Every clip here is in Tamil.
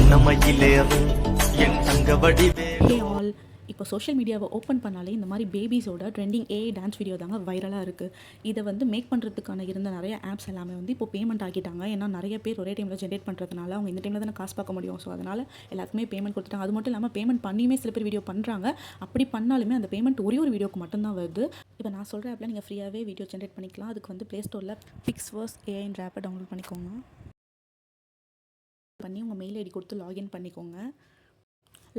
சின்னமயிலேறும் என் தங்க வடிவே. ஹே ஆல், இப்போ சோஷியல் மீடியாவை ஓப்பன் பண்ணாலே இந்த மாதிரி பேபிஸோட ட்ரெண்டிங் ஏஐ டான்ஸ் வீடியோ தாங்க வைரலாக இருக்குது. இதை வந்து மேக் பண்ணுறதுக்கான இருந்த நிறைய ஆப்ஸ் எல்லாமே வந்து இப்போ பேமெண்ட் ஆக்கிட்டாங்க. ஏன்னா நிறைய பேர் ஒரே டைமில் ஜென்ரேட் பண்ணுறதுனால அவங்க இந்த டைமில் தானே காசு பார்க்க முடியும். ஸோ அதனால் எல்லாத்துக்குமே பேமெண்ட் கொடுத்துட்டாங்க. அது மட்டும் இல்லாமல் பேமெண்ட் பண்ணியுமே சில பேர் வீடியோ பண்ணுறாங்க. அப்படி பண்ணாலுமே அந்த பேமெண்ட் ஒரே ஒரு வீடியோக்கு மட்டும்தான் வருது. இப்போ நான் சொல்கிற ஆப்பில் நீங்கள் ஃப்ரீயாகவே வீடியோ ஜென்ரேட் பண்ணிக்கலாம். அதுக்கு வந்து ப்ளே ஸ்டோரில் பிக்ஸ்வர்ஸ் ஏஐன்ற ஆப்பை டவுன்லோட் பண்ணிக்கோங்க. பண்ணி உங்கள் மெயில் ஐடி கொடுத்து லாகின் பண்ணிக்கோங்க.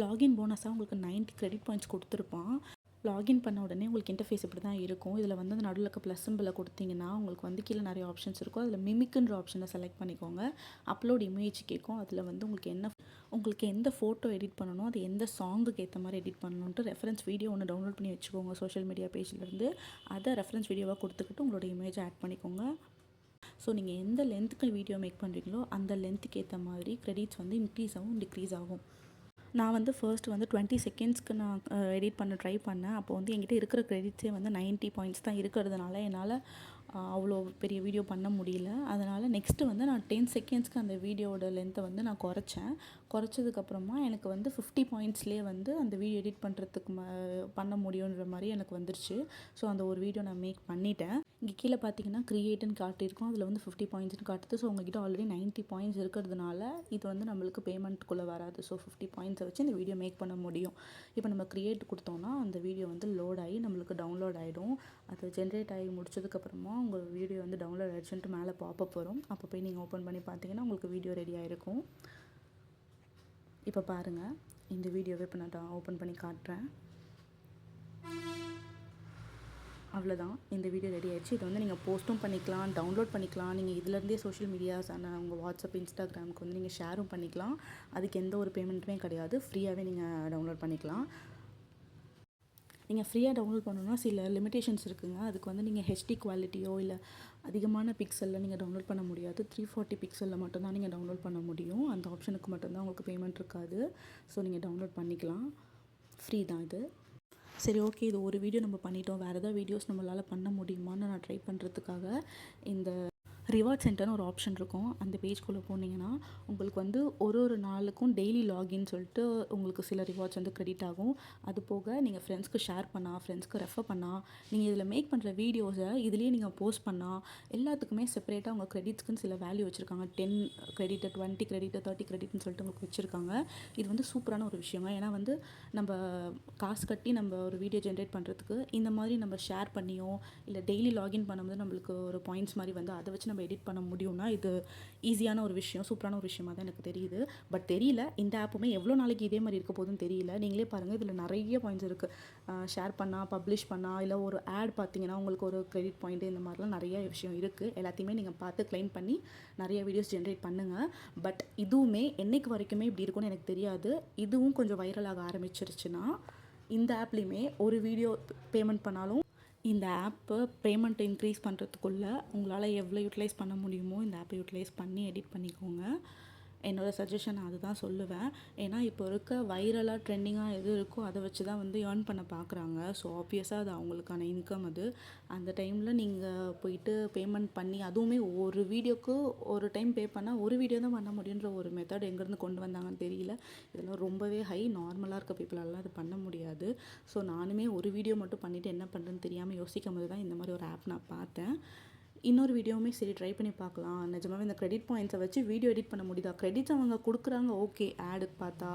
லாகின் போனஸாக உங்களுக்கு 90 கிரெடிட் பாயிண்ட்ஸ் கொடுத்துருப்பான். லாகின் பண்ண உடனே உங்களுக்கு இன்டர்ஃபேஸ் இப்படி தான் இருக்கும். இதில் வந்து அந்த நடுவில் இருக்க ப்ளஸ் சிம்பிளை கொடுத்தீங்கன்னா உங்களுக்கு வந்து கீழே நிறைய ஆப்ஷன்ஸ் இருக்கும். அதில் மிமிக்குன்ற ஆப்ஷனை செலக்ட் பண்ணிக்கோங்க. அப்லோட் இமேஜ் கேட்கும். அதில் வந்து உங்களுக்கு எந்த ஃபோட்டோ எடிட் பண்ணணும், அது எந்த சாங்குக்கு ஏற்ற மாதிரி எடிட் பண்ணணுன்ட்டு ரெஃபரன்ஸ் வீடியோ ஒன்று டவுன்லோட் பண்ணி வச்சுக்கோங்க சோஷியல் மீடியா பேஜ்லேருந்து. அதை ரெஃபரன்ஸ் வீடியோவாக கொடுத்துக்கிட்டு உங்களோட இமேஜை ஆட் பண்ணிக்கோங்க. ஸோ நீங்கள் எந்த லென்த்துக்கு வீடியோ மேக் பண்ணுறீங்களோ அந்த லென்த்துக்கு ஏற்ற மாதிரி கிரெடிட்ஸ் வந்து இன்க்ரீஸ் ஆகும், டிக்ரீஸ் ஆகும். நான் வந்து ஃபர்ஸ்ட் வந்து 20 செகண்ட்ஸ்க்கு நான் எடிட் பண்ண ட்ரை பண்ணேன். அப்போ வந்து என்கிட்ட இருக்கிற கிரெடிட்ஸே வந்து 90 பாயிண்ட்ஸ் தான் இருக்கிறதுனால என்னால் அவ்வளோ பெரிய வீடியோ பண்ண முடியல. அதனால் நெக்ஸ்ட்டு வந்து நான் 10 செகண்ட்ஸ்க்கு அந்த வீடியோவோட லென்த்தை வந்து நான் குறைச்சதுக்கப்புறமா எனக்கு வந்து 50 பாயிண்ட்ஸ்லேயே வந்து அந்த வீடியோ எடிட் பண்ணுறதுக்கு பண்ண முடியுன்ற மாதிரி எனக்கு வந்துருச்சு. ஸோ அந்த ஒரு வீடியோ நான் மேக் பண்ணிட்டேன். இங்கே கீழே பார்த்தீங்கன்னா க்ரியேட்டுன்னு காட்டியிருக்கோம். அதில் வந்து 50 பாயிண்ட்ஸ்னு காட்டுது. ஸோ உங்ககிட்ட ஆல்ரெடி 90 பாயிண்ட்ஸ் இருக்கிறதுனால இது வந்து நம்மளுக்கு பேமெண்ட்டுக்குள்ளே வராது. ஸோ 50 பாயிண்ட்ஸை வச்சு இந்த வீடியோ மேக் பண்ண முடியும். இப்போ நம்ம க்ரியேட் கொடுத்தோன்னா அந்த வீடியோ வந்து லோட் ஆகி நம்மளுக்கு டவுன்லோட் ஆகிடும். அது ஜென்ரேட் ஆகி முடிச்சதுக்கப்புறமா உங்கள் வீடியோ வந்து டவுன்லோட் ஆகிடுச்சுன்ட்டு மேலே பாப்பப் வரும். அப்போ போய் நீங்கள் ஓப்பன் பண்ணி பார்த்தீங்கன்னா உங்களுக்கு வீடியோ ரெடி ஆகிருக்கும். இப்போ பாருங்கள், இந்த வீடியோவை இப்போ நான் ஓப்பன் பண்ணி காட்டுறேன். அவ்வளோதான், இந்த வீடியோ ரெடி ஆகிடுச்சு. இதை வந்து நீங்கள் போஸ்ட்டும் பண்ணிக்கலாம், டவுன்லோட் பண்ணிக்கலாம். நீங்கள் இதிலேருந்தே சோஷியல் மீடியாஸான உங்கள் வாட்ஸ்அப், இன்ஸ்டாகிராமுக்கு வந்து நீங்கள் ஷேரும் பண்ணிக்கலாம். அதுக்கு எந்த ஒரு பேமெண்ட்டுமே கிடையாது. ஃப்ரீயாகவே நீங்கள் டவுன்லோட் பண்ணிக்கலாம். நீங்கள் ஃப்ரீயாக டவுன்லோட் பண்ணணுன்னா சில லிமிடேஷன்ஸ் இருக்குங்க. அதுக்கு வந்து நீங்கள் ஹெச்டி குவாலிட்டியோ இல்லை அதிகமான பிக்சலில் நீங்கள் டவுன்லோட் பண்ண முடியாது. 340 பிக்சலில் மட்டும்தான் நீங்கள் டவுன்லோட் பண்ண முடியும். அந்த ஆப்ஷனுக்கு மட்டும்தான் உங்களுக்கு பேமெண்ட் இருக்காது. ஸோ நீங்கள் டவுன்லோட் பண்ணிக்கலாம். ஃப்ரீ தான் இது. சரி, ஓகே, இது ஒரு வீடியோ நம்ம பண்ணிட்டோம். வேறு ஏதாவது வீடியோஸ் நம்மளால் பண்ண முடியுமான்னு நான் ட்ரை பண்ணுறதுக்காக இந்த ரிவார்ட் சென்டர்னு ஒரு ஆப்ஷன் இருக்கும். அந்த பேஜ்குள்ளே போனீங்கன்னா உங்களுக்கு வந்து ஒரு நாளுக்கும் டெய்லி லாகின் சொல்லிட்டு உங்களுக்கு சில ரிவார்ட்ஸ் வந்து கிரெடிட் ஆகும். அது போக நீங்கள் ஃப்ரெண்ட்ஸ்க்கு ஷேர் பண்ணால், ஃப்ரெண்ட்ஸ்க்கு ரெஃபர் பண்ணால், நீங்கள் இதில் மேக் பண்ணுற வீடியோஸை இதுலேயே நீங்கள் போஸ்ட் பண்ணால் எல்லாத்துக்குமே செப்பரேட்டாக உங்கள் கிரெடிட்ஸ்க்குன்னு சில வேல்யூ வச்சுருக்காங்க. 10 கிரெடிட்டு, 20 கிரெடிட்டு, 30 கிரெடிட்னு சொல்லிட்டு உங்களுக்கு வச்சுருக்காங்க. இது வந்து சூப்பரான ஒரு விஷயங்க. ஏன்னா வந்து நம்ம காசு கட்டி நம்ம ஒரு வீடியோ ஜென்ரேட் பண்ணுறதுக்கு இந்த மாதிரி நம்ம ஷேர் பண்ணியோ இல்லை டெய்லி லாகின் பண்ணும்போது நம்மளுக்கு ஒரு பாயிண்ட்ஸ் மாதிரி வந்து அதை வச்சு நம்ம எடிட் பண்ண முடியும்னா இது ஈஸியான ஒரு விஷயம், சூப்பரான ஒரு விஷயமாக தான் எனக்கு தெரியுது. பட் தெரியல இந்த ஆப்புமே எவ்வளோ நாளைக்கு இதே மாதிரி இருக்க போதுன்னு தெரியல. நீங்களே பாருங்கள், இதில் நிறைய பாயிண்ட்ஸ் இருக்குது. ஷேர் பண்ணால், பப்ளிஷ் பண்ணால், இல்லை ஒரு ஆட் பார்த்தீங்கன்னா உங்களுக்கு ஒரு கிரெடிட் பாயிண்ட், இந்த மாதிரிலாம் நிறைய விஷயம் இருக்குது. எல்லாத்தையுமே நீங்கள் பார்த்து கிளைம் பண்ணி நிறைய வீடியோஸ் ஜென்ரேட் பண்ணுங்கள். பட் இதுவுமே என்னைக்கு வரைக்குமே இப்படி இருக்கும்னு எனக்கு தெரியாது. இதுவும் கொஞ்சம் வைரலாக ஆரம்பிச்சிருச்சுன்னா இந்த ஆப்லேயுமே ஒரு வீடியோ பேமெண்ட் பண்ணாலும் இந்த ஆப்பை பேமெண்ட் இன்க்ரீஸ் பண்ணுறதுக்குள்ளே உங்களால் எவ்வளோ யூட்டிலைஸ் பண்ண முடியுமோ இந்த ஆப்பை யூட்டிலைஸ் பண்ணி எடிட் பண்ணிக்கோங்க. என்னோடய சஜஷன் அதுதான் சொல்லுவேன். ஏன்னா இப்போ இருக்க வைரலாக ட்ரெண்டிங்காக எது இருக்கோ அதை வச்சு தான் வந்து ஏர்ன் பண்ண பார்க்குறாங்க. ஸோ ஆப்வியஸாக அது அவங்களுக்கான இன்கம். அது அந்த டைமில் நீங்கள் போயிட்டு பேமெண்ட் பண்ணி, அதுவுமே ஒரு வீடியோக்கு ஒரு டைம் பே பண்ணால் ஒரு வீடியோ தான் பண்ண முடியுன்ற ஒரு மெத்தட் எங்கேருந்து கொண்டு வந்தாங்கன்னு தெரியல. இதெல்லாம் ரொம்பவே நார்மலாக இருக்க பீப்புளாலாம் அது பண்ண முடியாது. ஸோ நானுமே ஒரு வீடியோ மட்டும் பண்ணிவிட்டு என்ன பண்ணுறதுன்னு தெரியாமல் யோசிக்கும் போது தான் இந்த மாதிரி ஒரு ஆப் நான் பார்த்தேன். இன்னொரு வீடியோவுமே சரி ட்ரை பண்ணி பார்க்கலாம். நிஜமாவே இந்த கிரெடிட் பாயிண்ட்ஸை வச்சு வீடியோ எடிட் பண்ண முடியுதா? கிரெடிட்ஸ் அவங்க கொடுக்குறாங்க, ஓகே, ஆடுக்கு பார்த்தா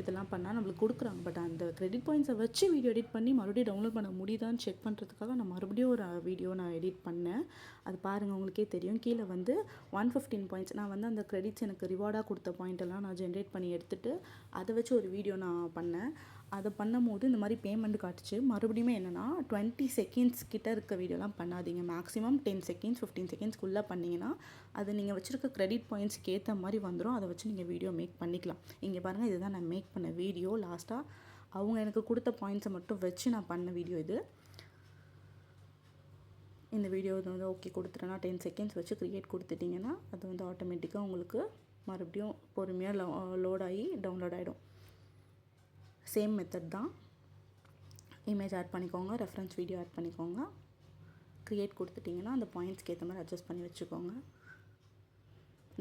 இதெல்லாம் பண்ணால் நம்மளுக்கு கொடுக்குறாங்க. பட் அந்த கிரெடிட் பாயிண்ட்ஸை வச்சு வீடியோ எடிட் பண்ணி மறுபடியும் டவுன்லோட் பண்ண முடியுதான்னு செக் பண்ணுறதுக்காக நான் மறுபடியும் ஒரு வீடியோ நான் எடிட் பண்ணேன். அது பாருங்கள், உங்களுக்கே தெரியும். கீழே வந்து 115 பாயிண்ட்ஸ் நான் வந்து அந்த கிரெடிட்ஸ் எனக்கு ரிவார்டாக கொடுத்த பாயிண்டெல்லாம் நான் ஜென்ரேட் பண்ணி எடுத்துகிட்டு அதை வச்சு ஒரு வீடியோ நான் பண்ணேன். அதை பண்ணும்போது இந்த மாதிரி பேமெண்ட் காட்டுச்சு. மறுபடியும் என்னென்னா 20 செகண்ட்ஸ் கிட்ட இருக்க வீடியோலாம் பண்ணாதீங்க. மேக்ஸிமம் 10 செகண்ட்ஸ் 15 செகண்ட்ஸ்க்குள்ளே பண்ணிங்கன்னா அது நீங்கள் வச்சுருக்க கிரெடிட் பாயிண்ட்ஸ்க்கு ஏற்ற மாதிரி வந்துடும். அதை வச்சு நீங்கள் வீடியோ மேக் பண்ணிக்கலாம். இங்கே பாருங்கள், இதுதான் நான் மேக் பண்ண வீடியோ. லாஸ்ட்டாக அவங்க எனக்கு கொடுத்த பாயிண்ட்ஸை மட்டும் வச்சு நான் பண்ண வீடியோ இது. இந்த வீடியோ வந்து ஓகே கொடுத்துட்டேன்னா 10 செகண்ட்ஸ் வச்சு க்ரியேட் கொடுத்துட்டிங்கன்னா அது வந்து ஆட்டோமேட்டிக்காக உங்களுக்கு மறுபடியும் பொறுமையாக லோட் ஆகி டவுன்லோட் ஆகிடும். சேம் மெத்தட் தான். இமேஜ் ஆட் பண்ணிக்கோங்க, ரெஃபரன்ஸ் வீடியோ ஆட் பண்ணிக்கோங்க, க்ரியேட் கொடுத்துட்டிங்கன்னா அந்த பாயிண்ட்ஸ்க்கு ஏற்ற மாதிரி அட்ஜஸ்ட் பண்ணி வச்சுக்கோங்க.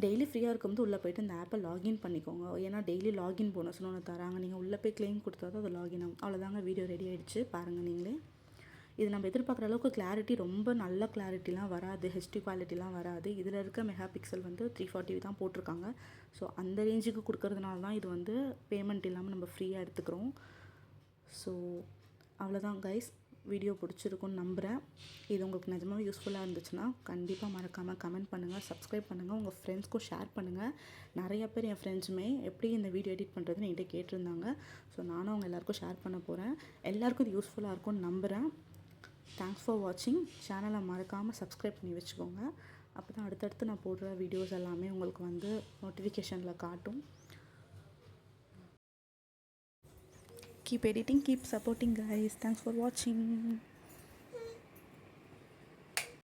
டெய்லி ஃப்ரீயாக இருக்கும்போது உள்ளே போய்ட்டு இந்த ஆப்பை லாகின் பண்ணிக்கோங்க. ஏன்னா டெய்லி லாகின் போனஸ்னு ஒன்று தராங்க. நீங்கள் உள்ளே போய் க்ளைம் கொடுத்தா தான் அது லாகின் ஆகும். அவ்வளோதாங்க, வீடியோ ரெடி ஆகிடுச்சு, பாருங்கள் நீங்களே. இது நம்ம எதிர்பார்க்குற அளவுக்கு கிளாரிட்டி, ரொம்ப நல்ல கிளாரிட்டிலாம் வராது, ஹெச்டி குவாலிட்டிலாம் வராது. இதில் இருக்க மெகா பிக்சல் வந்து 340 தான் போட்டிருக்காங்க. ஸோ அந்த ரேஞ்சுக்கு கொடுக்கறதுனால தான் இது வந்து பேமெண்ட் இல்லாமல் நம்ம ஃப்ரீயாக எடுத்துக்கிறோம். ஸோ அவ்வளோதான் கைஸ், வீடியோ பிடிச்சிருக்குன்னு நம்புகிறேன். இது உங்களுக்கு நிஜமாவே யூஸ்ஃபுல்லாக இருந்துச்சுன்னா கண்டிப்பாக மறக்காமல் கமெண்ட் பண்ணுங்கள், சப்ஸ்கிரைப் பண்ணுங்கள், உங்கள் ஃப்ரெண்ட்ஸ்க்கும் ஷேர் பண்ணுங்கள். நிறைய பேர் என் ஃப்ரெண்ட்ஸுமே எப்படி இந்த வீடியோ எடிட் பண்ணுறதுன்னு என்கிட்ட கேட்டிருந்தாங்க. ஸோ நானும் அவங்க எல்லாேருக்கும் ஷேர் பண்ண போகிறேன். எல்லாேருக்கும் இது யூஸ்ஃபுல்லாக இருக்கும்னு நம்புகிறேன். தேங்க்ஸ் ஃபார் வாட்சிங். சேனலை மறக்காமல் சப்ஸ்கிரைப் பண்ணி வச்சுக்கோங்க. அப்போ தான் அடுத்தடுத்து நான் போடுற வீடியோஸ் எல்லாமே உங்களுக்கு வந்து நோட்டிஃபிகேஷனில் காட்டும். Keep editing, keep supporting guys. Thanks for watching.